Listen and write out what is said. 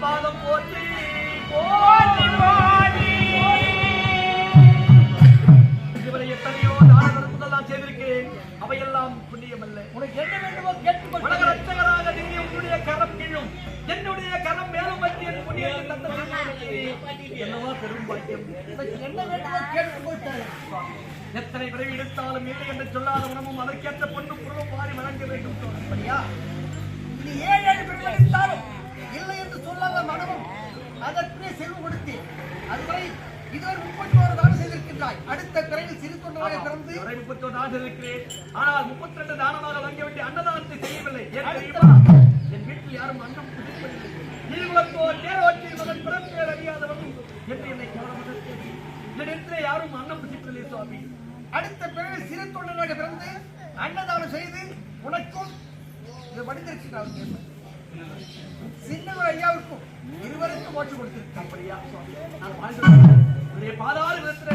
பாதம் போற்றி போற்றி போற்றி. இதுவரை எத்தனையோ தான தர்மங்கள் செய்திருக்கிறேன், அவையெல்லாம் புண்ணியமல்ல. உனக்கு என்ன வேண்டுமோ கேட்டுக்கொள். உலக ரட்சகராக நீ உன்னுடைய கரம் கீழும் என்னுடைய கரம் மேலும் பற்றி என் புண்ணியத்தை தந்த என்னவா பெரும் பாக்கியம். என்ன வேண்டுமோ கேட்டுக்கொள். எத்தனை பிறவி எடுத்தாலும் இல்லை என்று சொல்லாத உணவும் அதற்கேற்ற பொண்ணும் பொருளும் மாறி வழங்க வேண்டும். அப்படியா? நீ 7 பிறவி எடுத்தாலும் இல்லை என்று சொல்லாத மனமும் அதற்குரிய செல்வம் கொடுத்து அதுவரை இதுவரை 31 தானம் செய்திருக்கின்றாய். அடுத்த பிறகு சிறு தொண்டராக பிறந்து 31 தானம் செய்திருக்கிறேன். ஆனால் 32 தானமாக வாங்க வேண்டிய அன்னதானத்தை செய்யவில்லை. என் வீட்டில் யாரும் அன்னம் புதிப்பதில்லை. நீர்குலத்தோர் தேரோட்டி மகன் பிறப்பேர் அறியாதவன் என்று என்னை கவனமாக என்னிடத்திலே யாரும் அன்னம் புதிப்பதில்லை சுவாமி. அடுத்த பிறகு சிறு தொண்டராக பிறந்து அன்னதானம் செய்து உனக்கும் மனிதர்கள் சின்னவர் ஐயாவுக்கும் இருவருக்கும் மோட்சம் கொடுத்திருக்கேன். அப்படியா? நான் பாதாள விதத்தில்